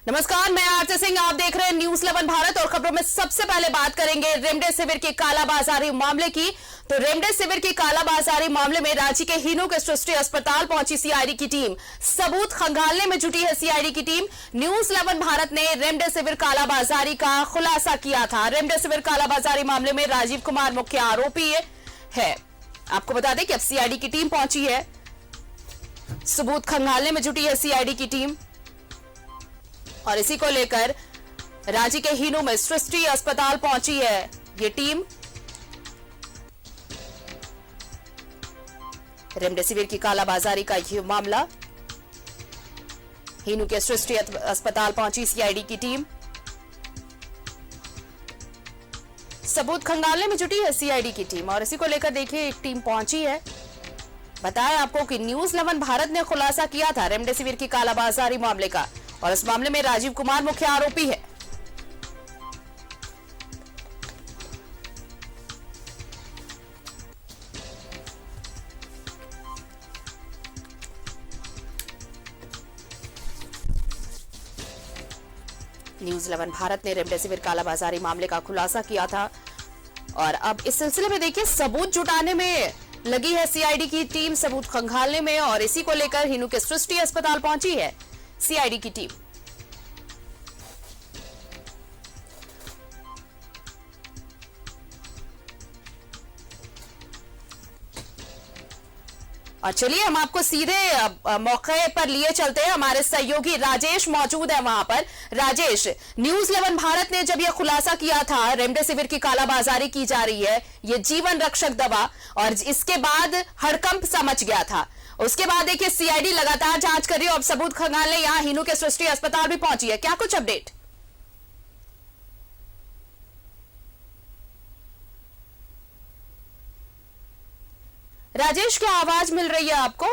नमस्कार, मैं आरती सिंह। आप देख रहे हैं न्यूज 11 भारत और खबरों में सबसे पहले बात करेंगे रेमडेसिविर की कालाबाजारी मामले की। तो रेमडेसिविर की कालाबाजारी मामले में रांची के हीनू के सृष्टि अस्पताल पहुंची सीआईडी की टीम। सबूत खंगालने में जुटी है सीआईडी की टीम। न्यूज 11 भारत ने रेमडेसिविर कालाबाजारी का खुलासा किया था। रेमडेसिविर कालाबाजारी मामले में राजीव कुमार मुख्य आरोपी है। आपको बता दें कि अब सीआईडी की टीम पहुंची है, सबूत खंगालने में जुटी है सीआईडी की टीम और इसी को लेकर रांची के हीनू में सृष्टि अस्पताल पहुंची है ये टीम। रेमडेसिविर की कालाबाजारी का यह मामला, हीनू के सृष्टि अस्पताल पहुंची सीआईडी की टीम। सबूत खंगालने में जुटी है सीआईडी की टीम और इसी को लेकर देखिए एक टीम पहुंची है। बताया आपको कि न्यूज 11 भारत ने खुलासा किया था रेमडेसिविर की कालाबाजारी मामले का और इस मामले में राजीव कुमार मुख्य आरोपी है। न्यूज 11 भारत ने रेमडेसिविर कालाबाजारी मामले का खुलासा किया था और अब इस सिलसिले में देखिए सबूत जुटाने में लगी है सीआईडी की टीम, सबूत खंगालने में और इसी को लेकर हीनू के सृष्टि अस्पताल पहुंची है सीआईडी की टीम। और चलिए हम आपको सीधे मौके पर लिए चलते हैं। हमारे सहयोगी राजेश मौजूद है वहां पर। राजेश, न्यूज 11 भारत ने जब यह खुलासा किया था रेमडेसिविर की कालाबाजारी की जा रही है, ये जीवन रक्षक दवा, और इसके बाद हड़कंप सा मच गया था। उसके बाद देखिए सीआईडी लगातार जांच कर रही है और सबूत खंगालने यहां हीनू के सृष्टि अस्पताल भी पहुंची है। क्या कुछ अपडेट? राजेश, क्या आवाज मिल रही है आपको?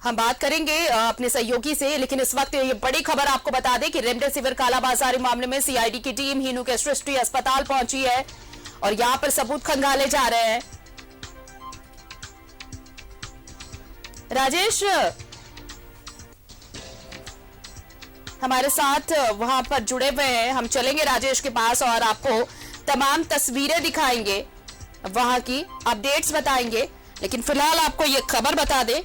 हम बात करेंगे अपने सहयोगी से, लेकिन इस वक्त ये बड़ी खबर आपको बता दें कि रेमडेसिविर कालाबाजारी मामले में सीआईडी की टीम हीनू के सृष्टि अस्पताल पहुंची है और यहां पर सबूत खंगाले जा रहे हैं। राजेश हमारे साथ वहां पर जुड़े हुए हैं, हम चलेंगे राजेश के पास और आपको तमाम तस्वीरें दिखाएंगे, वहां की अपडेट्स बताएंगे। लेकिन फिलहाल आपको यह खबर बता दें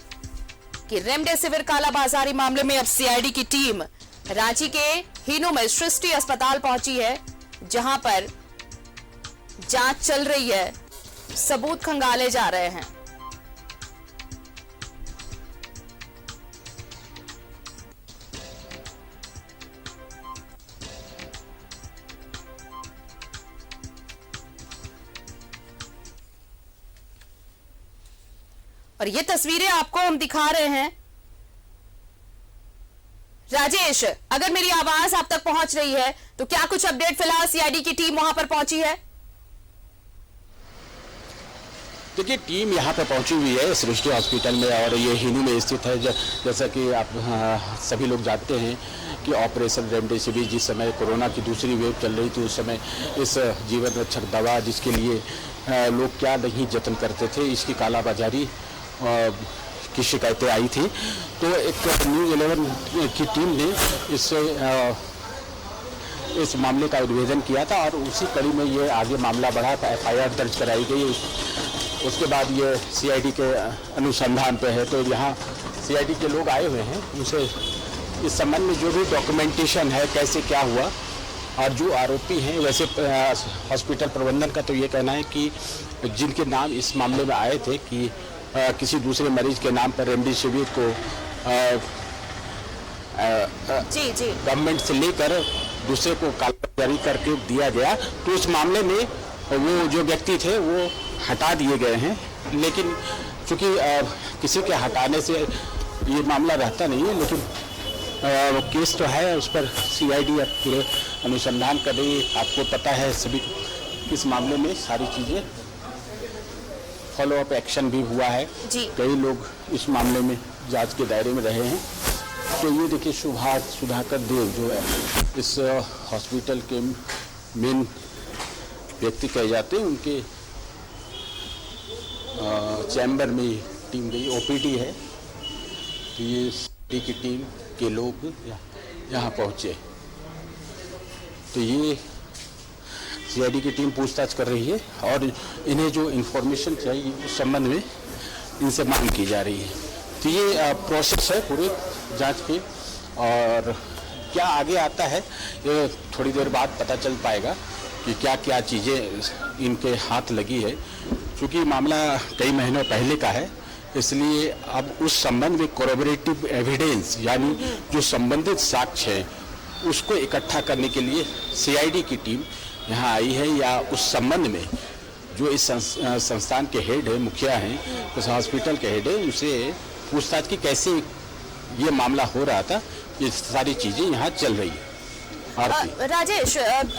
कि रेमडेसिविर कालाबाजारी मामले में अब सीआईडी की टीम रांची के हीनू में सृष्टि अस्पताल पहुंची है, जहां पर जांच चल रही है, सबूत खंगाले जा रहे हैं। और ये तस्वीरें आपको हम दिखा रहे हैं। राजेश, अगर मेरी आवाज आप तक पहुंच रही है तो क्या कुछ अपडेट फिलहाल सीआईडी की टीम वहां पर पहुंची है? देखिए, टीम यहाँ पे पहुंची हुई है सृष्टि हॉस्पिटल में और ये हीनू में स्थित है। जैसा कि आप सभी लोग जानते हैं कि ऑपरेशन रेमडेसिविर जिस समय कोरोना की दूसरी वेव चल रही थी, उस समय इस जीवन रक्षक दवा जिसके लिए लोग क्या नहीं जतन करते थे, इसकी कालाबाजारी की शिकायतें आई थी। तो एक न्यूज 11 की टीम ने इस मामले का उद्भेदन किया था और उसी कड़ी में ये आगे मामला बढ़ा, एफआईआर दर्ज कराई गई। उसके बाद ये सीआईडी के अनुसंधान पे है। तो यहाँ सीआईडी के लोग आए हुए हैं, उनसे इस संबंध में जो भी डॉक्यूमेंटेशन है, कैसे क्या हुआ और जो आरोपी हैं, वैसे हॉस्पिटल प्रबंधन का तो ये कहना है कि जिनके नाम इस मामले में आए थे कि किसी दूसरे मरीज के नाम पर रेमडेसिविर को गवर्नमेंट से लेकर दूसरे को कालाबाजारी करके दिया गया, तो उस मामले में वो जो व्यक्ति थे वो हटा दिए गए हैं। लेकिन चूंकि किसी के हटाने से ये मामला रहता नहीं है, लेकिन केस तो है, उस पर सीआईडी पूरे अनुसंधान कर रही है। आपको पता है सभी इस मामले में सारी चीज़ें, फॉलो अप एक्शन भी हुआ है। कई लोग इस मामले में जांच के दायरे में रहे हैं तो ये देखिए सुधाकर देव जो है इस हॉस्पिटल के मेन व्यक्ति कहे जाते हैं, उनके चैम्बर में टीम गई, ओपीडी है। तो ये सीआईडी की टीम के लोग यहाँ पहुँचे। तो ये सीआईडी की टीम पूछताछ कर रही है और इन्हें जो इन्फॉर्मेशन चाहिए उस संबंध में इनसे मांग की जा रही है। तो ये प्रोसेस है पूरे जांच के, और क्या आगे आता है ये थोड़ी देर बाद पता चल पाएगा कि क्या क्या चीज़ें इनके हाथ लगी है। क्योंकि मामला कई महीनों पहले का है, इसलिए अब उस संबंध में कोरोबोरेटिव एविडेंस यानी जो संबंधित साक्ष्य है उसको इकट्ठा करने के लिए सीआईडी की टीम यहाँ आई है, या उस संबंध में जो इस संस्थान के हेड है, मुखिया हैं, उस हॉस्पिटल के हेड है, उनसे पूछताछ की कैसे ये मामला हो रहा था, ये सारी चीज़ें यहाँ चल रही है। राजेश,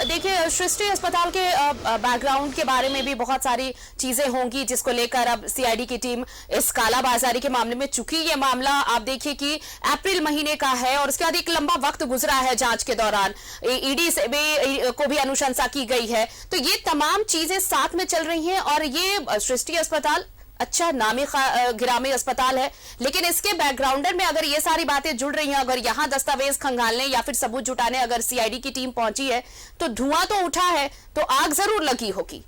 देखिए सृष्टि अस्पताल के बैकग्राउंड के बारे में भी बहुत सारी चीजें होंगी जिसको लेकर अब सीआईडी की टीम इस कालाबाजारी के मामले में, चूंकि ये मामला आप देखिए कि अप्रैल महीने का है और उसके बाद एक लंबा वक्त गुजरा है जांच के दौरान, ईडी से भी को भी अनुशंसा की गई है, तो ये तमाम चीजें साथ में चल रही हैं। और ये सृष्टि अस्पताल अच्छा नामी गिरामी अस्पताल है, लेकिन इसके बैकग्राउंडर में अगर ये सारी बातें जुड़ रही हैं, अगर यहाँ दस्तावेज खंगालने या फिर सबूत जुटाने अगर सीआईडी की टीम पहुंची है तो धुआं तो उठा है, तो आग जरूर लगी होगी।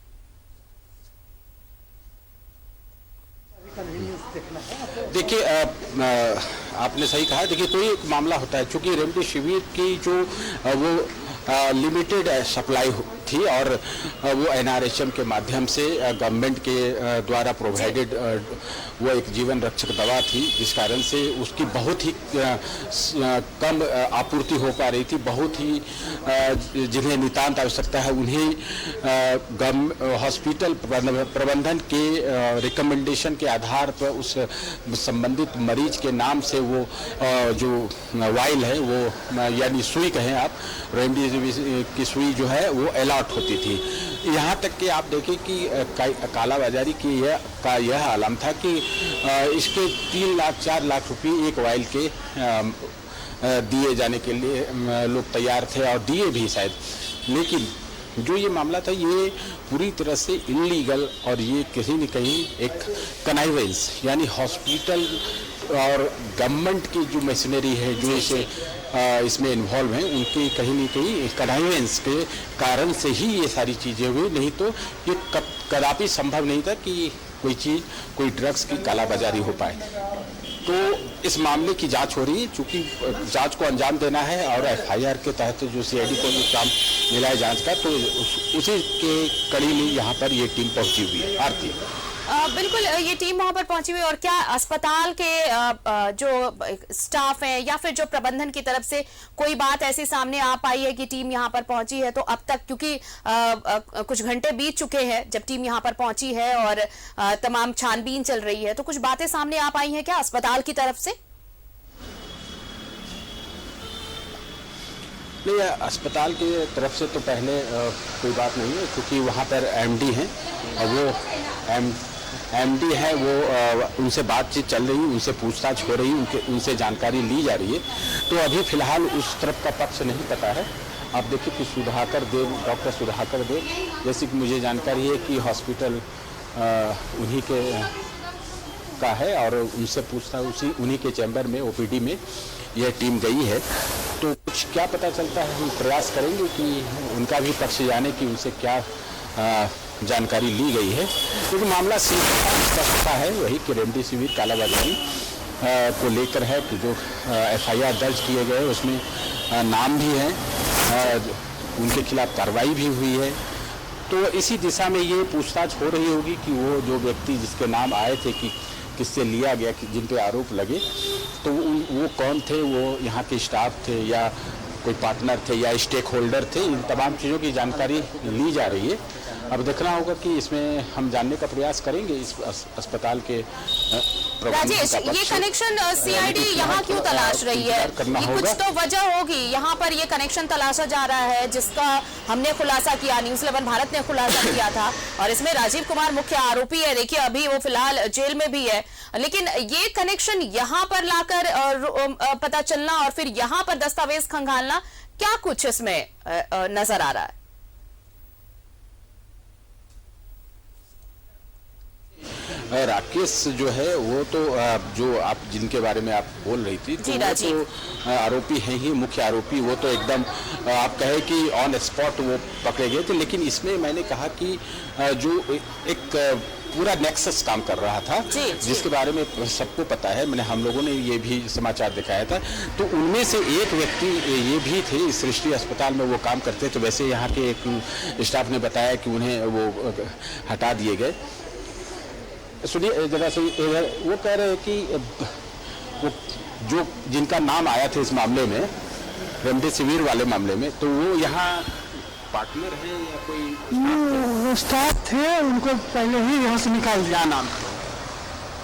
देखिए आपने सही कहा। देखिए कोई एक मामला होता है, चूंकि रेमडेसिविर की जो वो लिमिटेड सप्लाई थी और वो एनआरएचएम के माध्यम से गवर्नमेंट के द्वारा प्रोवाइडेड वो एक जीवन रक्षक दवा थी, जिस कारण से उसकी बहुत ही कम आपूर्ति हो पा रही थी। बहुत ही जिन्हें नितांत आवश्यकता है उन्हें हॉस्पिटल प्रबंधन के रिकमेंडेशन के आधार पर उस संबंधित मरीज के नाम से वो जो वाइल है वो यानी सुई कहें आप, रेमडेसिविर की सुई जो है वो अलॉट होती थी। यहाँ तक कि आप देखें कि कालाबाजारी की यह आलम था कि इसके 3 लाख 4 लाख रुपये एक वाइल के दिए जाने के लिए लोग तैयार थे और दिए भी शायद। लेकिन जो ये मामला था ये पूरी तरह से इलीगल और ये कहीं न कहीं एक कनाइवेंस यानी हॉस्पिटल और गवर्नमेंट की जो मशीनरी है जो इसे इसमें इन्वॉल्व हैं उनकी कहीं न कहीं कनाइवेंस के कारण से ही ये सारी चीज़ें हुई, नहीं तो ये कदापि संभव नहीं था कि कोई ड्रग्स की कालाबाजारी हो पाए। तो इस मामले की जांच हो रही है, चूंकि जांच को अंजाम देना है और एफआईआर के तहत जो सीआईडी को जो काम मिला है जांच का, तो उसी के कड़ी में यहाँ पर ये टीम पहुंची हुई है। आरती बिल्कुल, ये टीम वहां पर पहुंची हुई है। और क्या अस्पताल के जो स्टाफ है या फिर जो प्रबंधन की तरफ से कोई बात ऐसी सामने आ पाई है कि टीम यहां पर पहुंची है? तो अब तक क्योंकि कुछ घंटे बीत चुके हैं जब टीम यहां पर पहुंची है और तमाम छानबीन चल रही है, तो कुछ बातें सामने आ पाई हैं क्या अस्पताल की तरफ से? नहीं, अस्पताल की तरफ से तो पहले कोई बात नहीं है, क्योंकि वहाँ पर एमडी हैं और वो एमडी है, वो उनसे बातचीत चल रही है, उनसे पूछताछ हो रही है, उनसे जानकारी ली जा रही है। तो अभी फिलहाल उस तरफ का पक्ष नहीं पता है। आप देखिए कि डॉक्टर सुधाकर देव, जैसे कि मुझे जानकारी है कि हॉस्पिटल उन्हीं के का है और उनसे पूछताछ उन्हीं के चैम्बर में ओपीडी में यह टीम गई है। तो कुछ क्या पता चलता है, हम प्रयास करेंगे कि उनका भी पक्ष जाने कि उनसे क्या जानकारी ली गई है, क्योंकि मामला सीधा है वही कि रेमडेसिविर कालाबाजारी को लेकर है कि जो एफआईआर दर्ज किए गए उसमें नाम भी हैं, उनके खिलाफ कार्रवाई भी हुई है। तो इसी दिशा में ये पूछताछ हो रही होगी कि वो जो व्यक्ति जिसके नाम आए थे कि किससे लिया गया, कि जिन पे आरोप लगे, तो वो कौन थे, वो यहाँ के स्टाफ थे या कोई पार्टनर थे या स्टेक होल्डर थे, इन तमाम चीज़ों की जानकारी ली जा रही है। अब देखना होगा कि इसमें हम जानने का प्रयास करेंगे इस अस्पताल के राजेश, ये कनेक्शन सीआईडी यहाँ क्यों तलाश रही है? ये कुछ तो वजह होगी। यहाँ पर ये कनेक्शन तलाशा जा रहा है जिसका हमने खुलासा किया, न्यूज़ 11 भारत ने खुलासा किया था, और इसमें राजीव कुमार मुख्य आरोपी है। देखिए अभी वो फिलहाल जेल में भी है, लेकिन ये कनेक्शन यहाँ पर लाकर पता चलना और फिर यहाँ पर दस्तावेज खंगालना, क्या कुछ इसमें नजर आ रहा है? राकेश जो है वो तो जो आप जिनके बारे में आप बोल रही थी, तो वो तो आरोपी हैं ही, मुख्य आरोपी। वो तो एकदम आप कहे कि ऑन स्पॉट वो पकड़े गए थे। लेकिन इसमें मैंने कहा कि जो एक पूरा नेक्सस काम कर रहा था, जिसके बारे में सबको पता है, मैंने हम लोगों ने ये भी समाचार दिखाया था, तो उनमें से एक व्यक्ति ये भी थे इस सृष्टि अस्पताल में वो काम करते। तो वैसे यहाँ के एक स्टाफ ने बताया कि उन्हें वो हटा दिए गए। सुनिए जरा से, वो कह रहे हैं कि वो जो जिनका नाम आया था इस मामले में, रेमडेसिविर वाले मामले में, तो वो यहाँ पार्टनर है या कोई स्टाफ थे, उनको पहले ही यहाँ से निकाल दिया। क्या नाम था?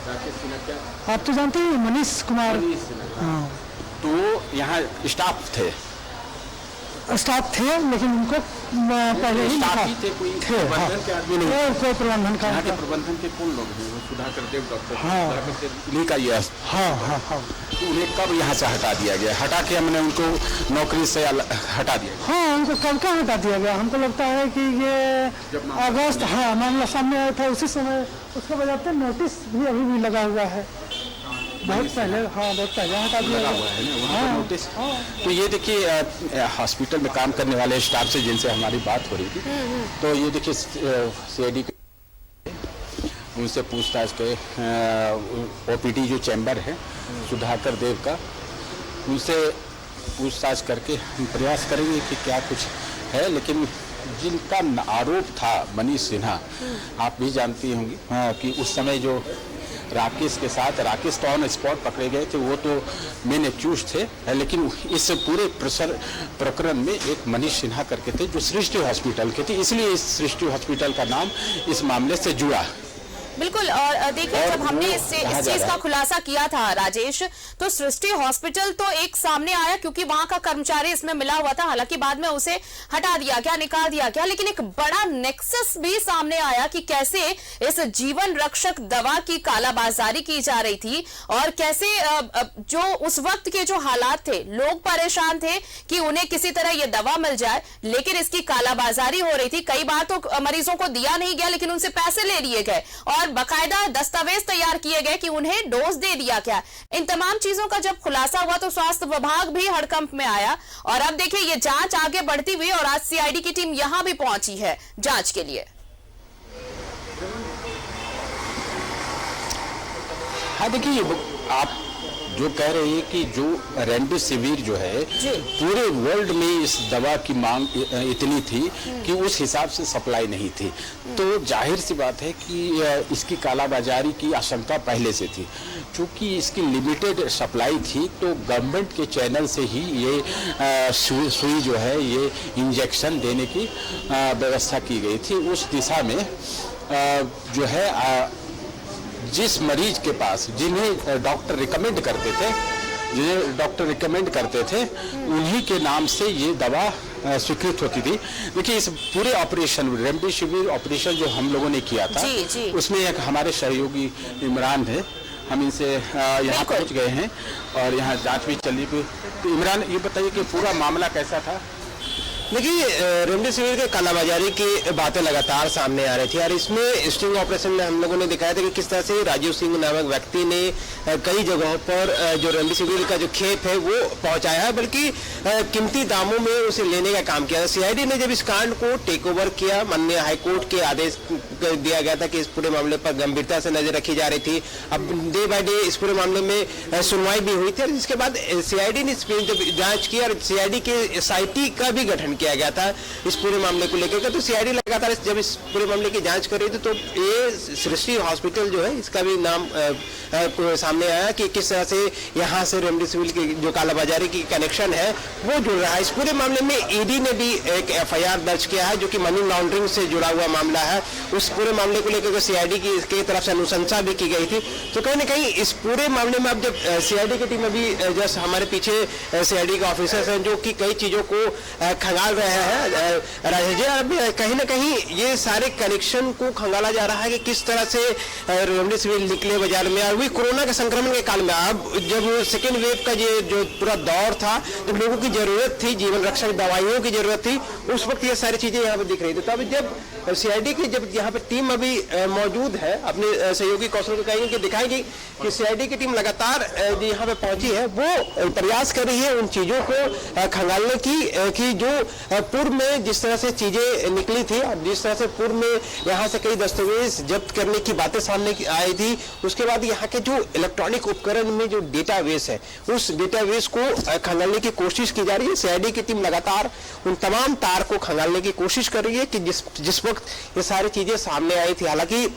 राकेश सिन्हा। क्या आप तो जानते हैं, मनीष कुमार। हाँ, तो वो यहाँ स्टाफ थे, लेकिन उनको पहले ही थे। कोई प्रबंधन के आदमी नहीं? कोई प्रबंधन का। यहाँ के प्रबंधन के कौन लोग हैं? सुधाकर देव, डॉक्टर सुधाकर देव का ये। हाँ। तो उन्हें कब यहाँ से हटा दिया गया? हटा के हमने उनको नौकरी से हटा दिया? हाँ, उनको कब का हटा दिया गया? हमको लगता है कि ये अगस्त, हाँ, मामला सामने आया था उसी समय। उसके बजाते नोटिस भी अभी भी लगा हुआ है, बहुत पहले। हाँ, बहुत पहले हटा दिया हुआ है ना वहाँ पर नोटिस। तो ये देखिए हॉस्पिटल में काम करने वाले स्टाफ से जिनसे हमारी बात हो रही थी, तो ये देखिए सीआईडी उनसे पूछताछ के ओपीडी जो चैम्बर है सुधाकर देव का, उनसे पूछताछ करके हम प्रयास करेंगे कि क्या कुछ है। लेकिन जिनका आरोप था मनीष सिन्हा, आप भी जानती होंगी कि उस समय जो राकेश के साथ, राकेश तो ऑन स्पॉट पकड़े गए थे, वो तो मेन एक्यूज थे, लेकिन इस पूरे प्रकरण में एक मनीष सिन्हा करके थे जो सृष्टि हॉस्पिटल के थे, इसलिए इस सृष्टि हॉस्पिटल का नाम इस मामले से जुड़ा। बिल्कुल। और देखिए जब हमने इस चीज का खुलासा किया था राजेश, तो सृष्टि हॉस्पिटल तो एक सामने आया क्योंकि वहां का कर्मचारी इसमें मिला हुआ था। हालांकि बाद में उसे हटा दिया गया, निकाल दिया गया, लेकिन एक बड़ा नेक्सस भी सामने आया कि कैसे इस जीवन रक्षक दवा की कालाबाजारी की जा रही थी और कैसे जो उस वक्त के जो हालात थे, लोग परेशान थे कि उन्हें किसी तरह ये दवा मिल जाए, लेकिन इसकी कालाबाजारी हो रही थी। कई बार तो मरीजों को दिया नहीं गया, लेकिन उनसे पैसे ले लिए गए और बकायदा दस्तावेज तैयार किए गए कि उन्हें डोज दे दिया गया। इन तमाम चीजों का जब खुलासा हुआ तो स्वास्थ्य विभाग भी हड़कंप में आया और अब देखिए ये जांच आगे बढ़ती हुई और आज सीआईडी की टीम यहां भी पहुंची है जांच के लिए। हाँ देखिए, आप जो कह रहे हैं कि जो रेमडेसिविर जो है पूरे वर्ल्ड में इस दवा की मांग इतनी थी कि उस हिसाब से सप्लाई नहीं थी, तो जाहिर सी बात है कि इसकी कालाबाजारी की आशंका पहले से थी। चूंकि इसकी लिमिटेड सप्लाई थी तो गवर्नमेंट के चैनल से ही ये सुई जो है ये इंजेक्शन देने की व्यवस्था की गई थी। उस दिशा में जो है जिस मरीज के पास जिन्हें डॉक्टर रिकमेंड करते थे उन्हीं के नाम से ये दवा स्वीकृत होती थी। देखिए इस पूरे ऑपरेशन रेमडेसिविर ऑपरेशन जो हम लोगों ने किया था उसमें एक हमारे सहयोगी इमरान है, हम इनसे यहाँ पहुँच गए हैं और यहाँ जांच भी चली हुई। तो इमरान ये बताइए कि पूरा मामला कैसा था? देखिए रेमडेसिविर के कालाबाजारी की बातें लगातार सामने आ रही थी और इसमें स्टिंग ऑपरेशन में हम लोगों ने दिखाया था कि किस तरह से राजीव सिंह नामक व्यक्ति ने कई जगहों पर जो रेमडेसिविर का जो खेप है वो पहुंचाया है, बल्कि कीमती दामों में उसे लेने का काम किया। सीआईडी ने जब इस कांड को टेक ओवर किया, माननीय हाईकोर्ट के आदेश दिया गया था कि इस पूरे मामले पर गंभीरता से नजर रखी जा रही थी। अब डे बाय डे इस पूरे मामले में सुनवाई भी हुई थी और जिसके बाद सीआईडी ने जब जाँच की और सीआईडी के एसआईटी का भी गठन किया गया था इस पूरे मामले को लेकर। तो सीआईडी लगातार जब इस पूरे मामले की जांच कर रही थी तो ये सृष्टि हॉस्पिटल जो है इसका भी नाम सामने आया कि किस तरह से यहाँ से रेमडेसिविर की जो कालाबाजारी की कनेक्शन है वो जुड़ रहा है। इस पूरे मामले में ईडी ने भी एक एफआईआर दर्ज किया है जो कि मनी लॉन्ड्रिंग से जुड़ा हुआ मामला है। उस पूरे मामले को लेकर सीआईडी की तरफ से अनुशंसा भी की गई थी। तो कहीं ना कहीं इस पूरे मामले में अब जब सीआईडी की टीम अभी जस्ट हमारे पीछे सीआईडी के ऑफिसर्स हैं जो कि कई चीजों को खंगाल रहे हैं राजेश जी, अब कहीं ना कहीं ये सारे कनेक्शन को खंगाला जा रहा है कि किस तरह से रेमडेसिविर निकले बाजार में और भी कोरोना के संक्रमण के काल में। अब जब सेकेंड वेव का ये जो पूरा दौर था जब लोगों की जरूरत थी, जीवन रक्षक दवाइयों की जरूरत थी, उस वक्त ये सारी चीजें यहाँ पे दिख रही थी। तो अभी जब सीआईडी की जब यहाँ पे टीम अभी मौजूद है अपने सहयोगी कौशल को कहेंगे कि दिखाएंगे कि सीआईडी की टीम लगातार यहाँ पे पहुंची है, वो प्रयास कर रही है उन चीजों को खंगालने की कि जो पूर्व में जिस तरह से चीजें निकली थी और जिस तरह से पूर्व में यहाँ से कई दस्तावेज जब्त करने की बातें सामने आई थी, उसके बाद यहाँ के जो इलेक्ट्रॉनिक उपकरण में जो डेटाबेस है उस डेटाबेस को खंगालने की कोशिश की जा रही है। सीआईडी की टीम लगातार उन तमाम तार को खंगालने की कोशिश कर रही है कि जिस वक्त ये सारी चीजें सामने आई थी। हालांकि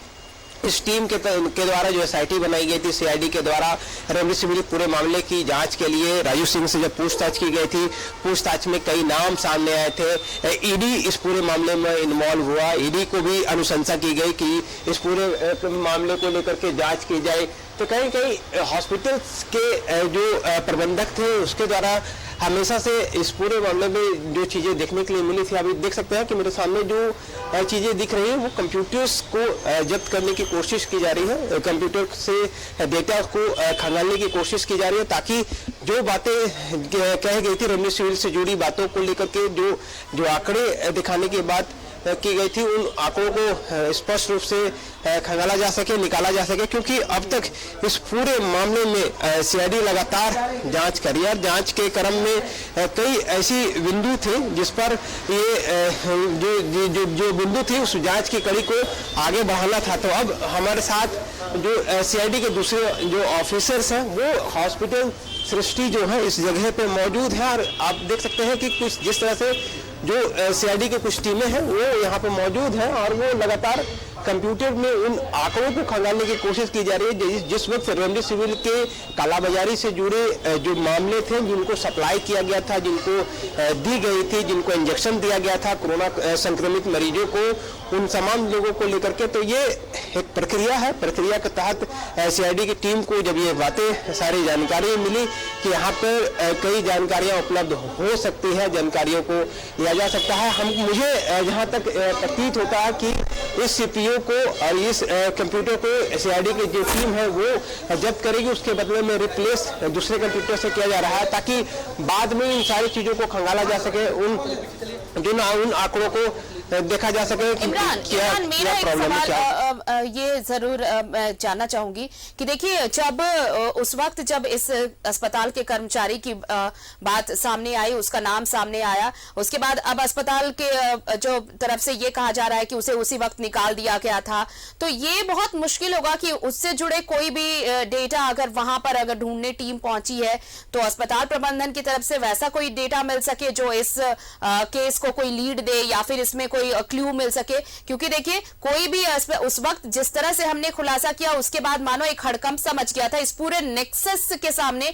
इस टीम के द्वारा जो एसआईटी बनाई गई थी सीआईडी के द्वारा रेमडेसिविर पूरे मामले की जांच के लिए राजू सिंह से जब पूछताछ की गई थी, पूछताछ में कई नाम सामने आए थे। ईडी इस पूरे मामले में इन्वॉल्व हुआ, ईडी को भी अनुशंसा की गई कि इस पूरे मामले को लेकर के जांच की जाए। तो कहीं कहीं हॉस्पिटल्स के जो प्रबंधक थे उसके द्वारा हमेशा से इस पूरे मामले में जो चीजें देखने के लिए मिली थी, अभी देख सकते हैं कि मेरे सामने जो चीजें दिख रही हैं वो कंप्यूटर्स को जब्त करने की कोशिश की जा रही है, कंप्यूटर से डेटा को खंगालने की कोशिश की जा रही है ताकि जो बातें कही गई थी रेमडेसिविर से जुड़ी बातों को लेकर के जो आंकड़े दिखाने के बाद की गई थी उन आंकड़ों को स्पष्ट रूप से खंगाला जा सके, निकाला जा सके, क्योंकि अब तक इस पूरे मामले में सीआईडी लगातार जांच कर रही है। जांच के क्रम में कई ऐसी बिंदु थे जिस पर ये जो बिंदु थी उस जांच की कड़ी को आगे बढ़ाना था। तो अब हमारे साथ जो सीआईडी के दूसरे जो ऑफिसर्स हैं वो हॉस्पिटल सृष्टि जो है इस जगह पे मौजूद है और आप देख सकते हैं कि कुछ जिस तरह से जो सीआईडी की कुछ टीमें हैं वो यहाँ पे मौजूद हैं और वो लगातार कंप्यूटर में उन आंकड़ों को खंगालने की कोशिश की जा रही है। जिस वक्त रेमडेसिविर के कालाबाजारी से जुड़े जो मामले थे, जिनको सप्लाई किया गया था, जिनको दी गई थी, जिनको इंजेक्शन दिया गया था कोरोना संक्रमित मरीजों को, उन तमाम लोगों को लेकर के, तो ये एक प्रक्रिया है। प्रक्रिया के तहत सीआईडी की टीम को जब ये बातें सारी जानकारी मिली कि यहाँ पर कई जानकारियाँ उपलब्ध हो सकती है, जानकारियों को लिया जा सकता है, मुझे जहाँ तक प्रतीत होता है कि इस सीपीयू को और इस कंप्यूटर को सीआईडी की जो टीम है वो जब्त करेगी, उसके बदले में रिप्लेस दूसरे कंप्यूटर से किया जा रहा है ताकि बाद में इन सारी चीजों को खंगाला जा सके, उन आंकड़ों को देखा जा सके कि क्या प्रॉब्लम है। ये जरूर मैं जानना चाहूंगी कि देखिए जब उस वक्त जब इस अस्पताल के कर्मचारी की बात सामने आई, उसका नाम सामने आया, उसके बाद अब अस्पताल के जो तरफ से ये कहा जा रहा है कि उसे उसी वक्त निकाल दिया गया था, तो ये बहुत मुश्किल होगा कि उससे जुड़े कोई भी डेटा अगर वहां पर अगर ढूंढने टीम पहुंची है तो अस्पताल प्रबंधन की तरफ से वैसा कोई डेटा मिल सके जो इस केस को कोई लीड दे या फिर इसमें कोई क्लू मिल सके। क्योंकि देखिए कोई भी उस वक्त जिस तरह से हमने खुलासा किया उसके बाद मानो एक हड़कंप समझ गया था इस पूरे नेक्सस के सामने,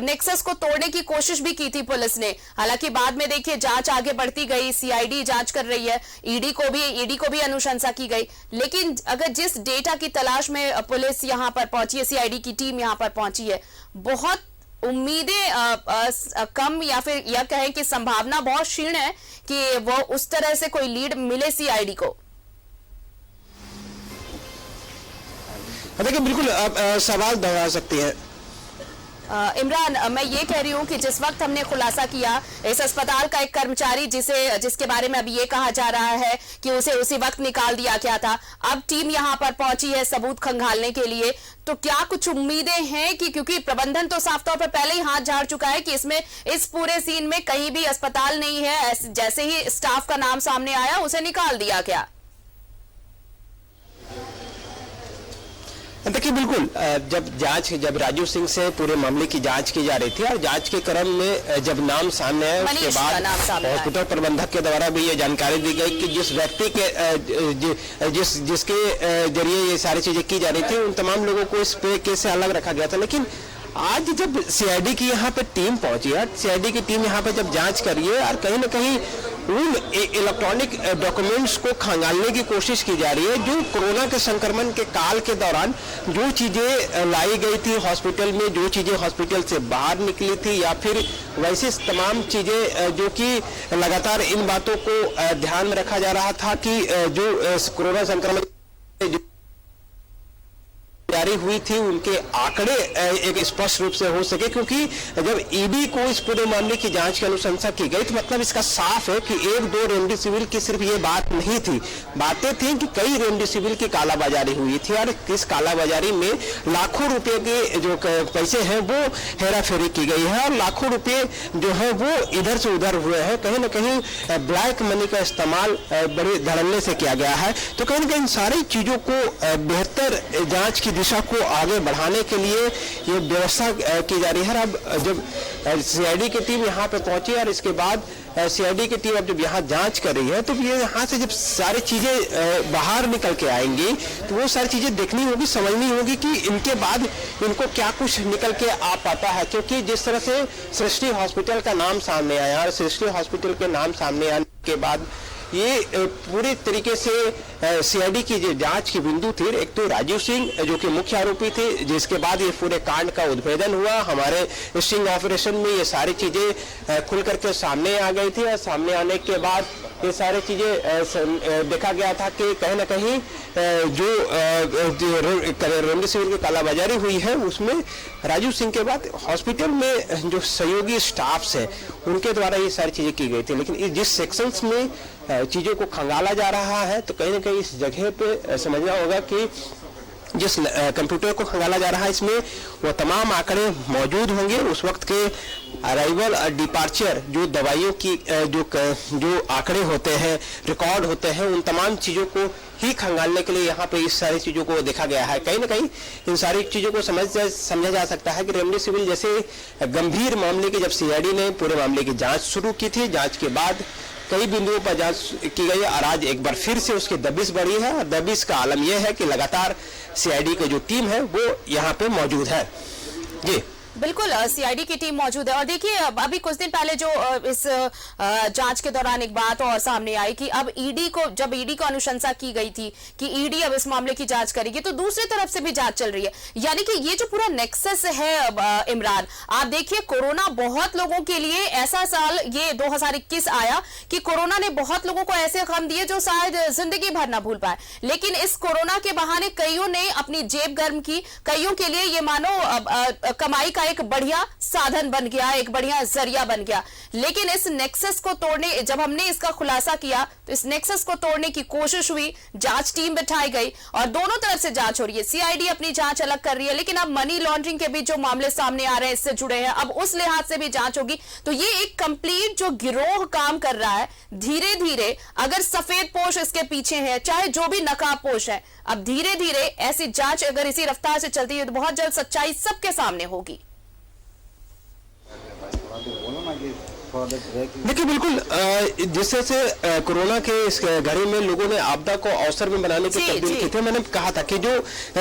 नेक्सस को तोड़ने की कोशिश भी की थी पुलिस ने। हालांकि बाद में देखिए जांच आगे बढ़ती गई, सीआईडी जांच कर रही है, ईडी को भी अनुशंसा की गई, लेकिन अगर जिस डेटा की तलाश में पुलिस यहां पर पहुंची है, सीआईडी की टीम यहां पर पहुंची है, बहुत उम्मीदें कम या फिर यह कहें कि संभावना बहुत क्षीण है कि वो उस तरह से कोई लीड मिले सीआईडी को। देखिए बिल्कुल आप सवाल दोहरा सकती है इमरान, मैं ये कह रही हूँ कि जिस वक्त हमने खुलासा किया इस अस्पताल का एक कर्मचारी जिसके बारे में अभी ये कहा जा रहा है कि उसे उसी वक्त निकाल दिया गया था, अब टीम यहाँ पर पहुंची है सबूत खंगालने के लिए, तो क्या कुछ उम्मीदें हैं कि क्योंकि प्रबंधन तो साफ तौर पर पहले ही हाथ झाड़ चुका है कि इसमें इस पूरे सीन में कहीं भी अस्पताल नहीं है, जैसे ही स्टाफ का नाम सामने आया उसे निकाल दिया गया। देखिए बिल्कुल, जब राजू सिंह से पूरे मामले की जांच की जा रही थी और जांच के क्रम में जब नाम सामने आया उसके बाद हॉस्पिटल प्रबंधक के द्वारा भी ये जानकारी दी गई कि जिस व्यक्ति के जिसके जरिए ये सारी चीजें की जा रही थी उन तमाम लोगों को इस पे केस से अलग रखा गया था। लेकिन आज जब सीआईडी की यहाँ पे टीम पहुंची है, सीआईडी की टीम यहाँ पे जब जांच करी है और कहीं ना कहीं उन इलेक्ट्रॉनिक डॉक्यूमेंट्स को खंगालने की कोशिश की जा रही है जो कोरोना के संक्रमण के काल के दौरान जो चीजें लाई गई थी हॉस्पिटल में, जो चीजें हॉस्पिटल से बाहर निकली थी या फिर वैसे तमाम चीजें जो कि लगातार इन बातों को ध्यान में रखा जा रहा था कि जो कोरोना संक्रमण जारी हुई थी उनके आंकड़े एक स्पष्ट रूप से हो सके, क्योंकि जब ईडी को इस पूरे मामले की जांच की अनुशंसा की गई तो मतलब इसका साफ है कि एक दो रेमडेसिविर की सिर्फ ये बात नहीं थी, बातें थी कि कई रेमडेसिविर की कालाबाजारी हुई थी और इस कालाबाजारी में लाखों रुपए के जो पैसे हैं वो हेराफेरी की गई है और लाखों रुपए जो है वो इधर से उधर हुए हैं। कहीं ना कहीं ब्लैक मनी का इस्तेमाल बड़े धड़ल्ले से किया गया है। तो कहीं ना कहीं सारी चीजों को बेहतर जांच की दिशा को आगे बढ़ाने के लिए ये व्यवस्था की जा रही है। अब जब सीआईडी की टीम यहाँ पे पहुंची और इसके बाद सीआईडी की टीम अब जब यहाँ जांच कर रही है तो ये यहाँ से जब सारी चीजें बाहर निकल के आएंगी तो वो सारी चीजें देखनी होगी, समझनी होगी कि इनके बाद इनको क्या कुछ निकल के आ पाता है। क्योंकि जिस तरह से सृष्टि हॉस्पिटल का नाम सामने आया और सृष्टि हॉस्पिटल के नाम सामने आने के बाद ये पूरी तरीके से सीआईडी की जो जांच की बिंदु थी, एक तो राजू सिंह जो कि मुख्य आरोपी थे, जिसके बाद ये पूरे कांड का उद्भेदन हुआ, हमारे स्टिंग ऑपरेशन में ये सारी चीजें खुल करके सामने आ गई थी और सामने आने के बाद ये सारी चीजें देखा गया था कि कहीं ना कहीं जो रेमडेसिविर की कालाबाजारी हुई है उसमें राजू सिंह के बाद हॉस्पिटल में जो सहयोगी स्टाफ्स हैं उनके द्वारा ये सारी चीजें की गई थी। लेकिन जिस सेक्शंस में चीजों को खंगाला जा रहा है तो कहीं ना कहीं इस जगह पे समझना होगा कि जिस कंप्यूटर को खंगाला जा रहा है इसमें वो तमाम आंकड़े मौजूद होंगे। उस वक्त के अराइवल और डिपार्चर जो दवाइयों की जो आंकड़े होते हैं, रिकॉर्ड होते हैं, उन तमाम चीजों को ही खंगालने के लिए यहाँ पे इस सारी चीजों को देखा गया है। कहीं ना कहीं इन सारी चीजों को समझा जा सकता है कि रेमडेसिविर जैसे गंभीर मामले की जब सीआईडी ने पूरे मामले की जांच शुरू की थी, जांच के बाद कई बिंदुओं पर जांच की गई और आज एक बार फिर से उसकी दबिश बढ़ी है और दबिश का आलम यह है कि लगातार सीआईडी की जो टीम है वो यहाँ पे मौजूद है। जी बिल्कुल, सीआईडी की टीम मौजूद है। और देखिए अभी कुछ दिन पहले जो इस जांच के दौरान एक बात और सामने आई कि अब जब ईडी को अनुशंसा की गई थी कि ईडी अब इस मामले की जांच करेगी तो दूसरी तरफ से भी जांच चल रही है। यानी कि ये जो पूरा नेक्सस है इमरान, आप देखिए कोरोना बहुत लोगों के लिए ऐसा साल ये 2021 आया कि कोरोना ने बहुत लोगों को ऐसे गम दिए जो शायद जिंदगी भर ना भूल पाए। लेकिन इस कोरोना के बहाने कईयों ने अपनी जेब गर्म की, कईयों के लिए ये मानो कमाई का एक बढ़िया साधन बन गया, एक बढ़िया जरिया बन गया। लेकिन इस नेक्सस को तोड़ने, जब हमने इसका खुलासा किया तो इस नेक्सस को तोड़ने की कोशिश हुई, जांच टीम बिठाई गई और दोनों तरफ से जांच हो रही है। सीआईडी अपनी जांच अलग कर रही है, लेकिन अब मनी लॉन्ड्रिंग के भी जो मामले सामने आ रहे हैं इससे जुड़े हैं, अब उस लिहाज से भी जांच होगी। तो ये एक कंप्लीट जो गिरोह काम कर रहा है, धीरे धीरे अगर सफेद पोश इसके पीछे है, चाहे जो भी नकाब पोश है, अब धीरे धीरे ऐसी जांच अगर इसी रफ्तार से चलती है तो बहुत जल्द सच्चाई सबके सामने होगी। देखिए बिल्कुल, जिस तरह से कोरोना के इस घड़ी में लोगों ने आपदा को अवसर में बनाने की तब्दील की थी, मैंने कहा था कि जो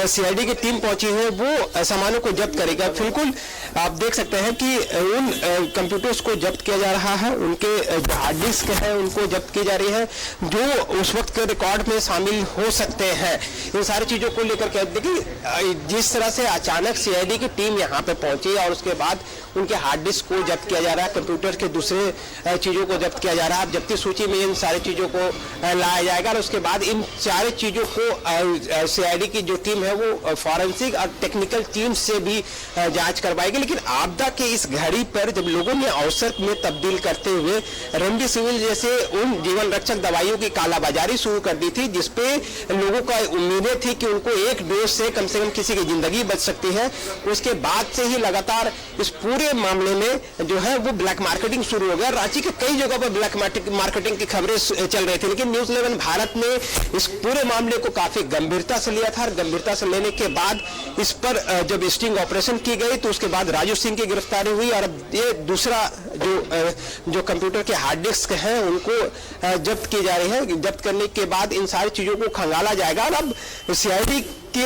सीआईडी की टीम पहुंची है वो सामानों को जब्त करेगा। बिल्कुल आप देख सकते हैं कि उन कंप्यूटर्स को जब्त किया जा रहा है, उनके जो हार्ड डिस्क है उनको जब्त की जा रही है, जो उस वक्त के रिकॉर्ड में शामिल हो सकते हैं। इन सारी चीजों को लेकर के देखिए जिस तरह से अचानक सीआईडी की टीम यहाँ पे पहुंची और उसके बाद उनके हार्ड डिस्क को जब्त किया जा रहा है, कंप्यूटर के दूसरे चीजों को जब्त किया जा रहा है। जब्ती सूची में इन सारी चीजों को लाया जाएगा और उसके बाद इन सारी चीजों को सीआईडी की जो टीम है वो फॉरेंसिक और टेक्निकल टीम से भी जांच करवाएगी। लेकिन आपदा के इस घड़ी पर जब लोगों ने अवसर में तब्दील करते हुए रेमडेसिविर जैसे उन जीवन रक्षक दवाइयों की कालाबाजारी शुरू कर दी थी, जिसपे लोगों का उम्मीदें थी कि उनको एक डोज से कम किसी की जिंदगी बच सकती है, उसके बाद से ही लगातार इस पूरे मामले में जो है वो ब्लैक मार्केटिंग शुरू हो गया। रांची के कई जगहों पर ब्लैक मार्केटिंग की खबरें चल रही थी, लेकिन न्यूज़ 11 भारत ने इस पूरे मामले को काफी गंभीरता से लिया था और गंभीरता से लेने के बाद इस पर जब स्टिंग ऑपरेशन की गई तो उसके बाद राजू सिंह की गिरफ्तारी हुई और अब ये दूसरा जो कंप्यूटर के हार्ड डिस्क हैं उनको जब्त की जा रही है। जब्त करने के बाद इन सारी चीजों को खंगाला जाएगा और अब सीआईडी की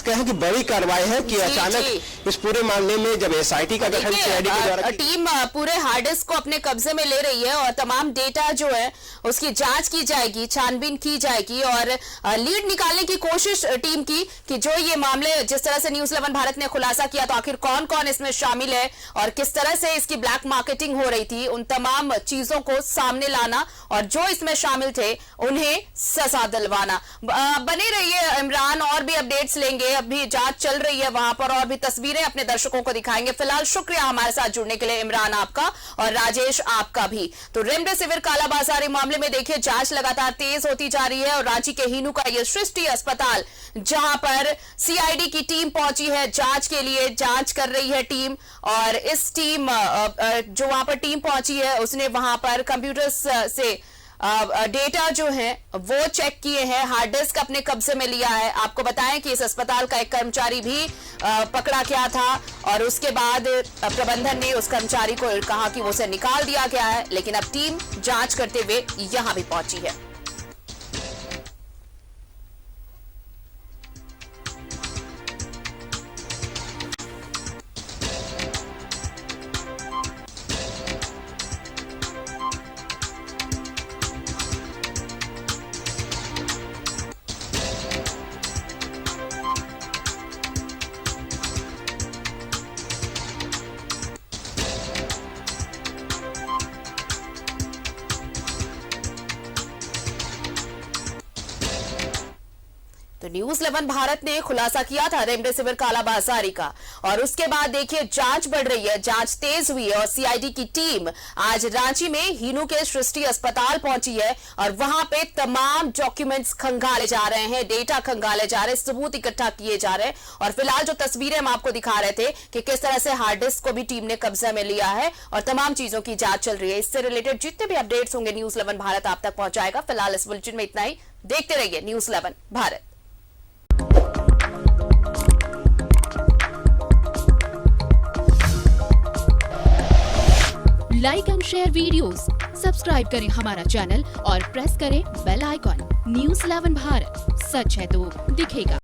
कहें कि बड़ी कार्रवाई है कि अचानक इस पूरे मामले में जब एसआईटी का गठन सीआईडी के द्वारा टीम पूरे हार्ड डिस्क को अपने कब्जे में ले रही है और तमाम डेटा जो है उसकी जांच की जाएगी, छानबीन की जाएगी और लीड निकालने की कोशिश टीम की कि जो ये मामले जिस तरह से न्यूज़ 11 भारत ने खुलासा किया तो आखिर कौन कौन इसमें शामिल है और किस तरह से इसकी ब्लैक मार्केटिंग हो रही थी, उन तमाम चीजों को सामने लाना और जो इसमें शामिल थे उन्हें सजा दिलवाना। बने रहिए इमरान, और भी अपडेट्स लेंगे। अभी जांच चल रही है वहां पर और भी तस्वीरें अपने दर्शकों को दिखाएंगे। फिलहाल शुक्रिया हमारे साथ जुड़ने के लिए इमरान आपका और राजेश आपका भी। तो रेमडेसिविर कालाबाजारी मामले में देखिए जांच लगातार तेज होती जा रही है और रांची के हिनू का यह सृष्टि अस्पताल जहां पर सीआईडी की टीम पहुंची है जांच के लिए, जांच कर रही है टीम और इस टीम जो वहां पर टीम पहुंची है उसने वहां पर कंप्यूटर से डेटा जो है वो चेक किए हैं, हार्ड डिस्क अपने कब्जे में लिया है। आपको बताएं कि इस अस्पताल का एक कर्मचारी भी पकड़ा गया था और उसके बाद प्रबंधन ने उस कर्मचारी को कहा कि उसे निकाल दिया गया है, लेकिन अब टीम जांच करते हुए यहां भी पहुंची है। तो न्यूज़ 11 भारत ने खुलासा किया था रेमडेसिविर कालाबाजारी का और उसके बाद देखिए जांच बढ़ रही है, जांच तेज हुई है और सीआईडी की टीम आज रांची में हिनू के सृष्टि अस्पताल पहुंची है और वहां पे तमाम डॉक्यूमेंट्स खंगाले जा रहे हैं, डेटा खंगाले जा रहे हैं, सबूत इकट्ठा किए जा रहे हैं और फिलहाल जो तस्वीरें हम आपको दिखा रहे थे कि किस तरह से हार्ड डिस्क को भी टीम ने कब्जे में लिया है और तमाम चीजों की जांच चल रही है। इससे रिलेटेड जितने भी अपडेट्स होंगे न्यूज़ 11 भारत आप तक पहुंचाएगा। फिलहाल इस बुलेटिन में इतना ही, देखते रहिए news 11 Bharat. Like and share videos, subscribe करें हमारा चैनल और प्रेस करें बेल आइकॉन। न्यूज़ 11 भारत, सच है तो दिखेगा।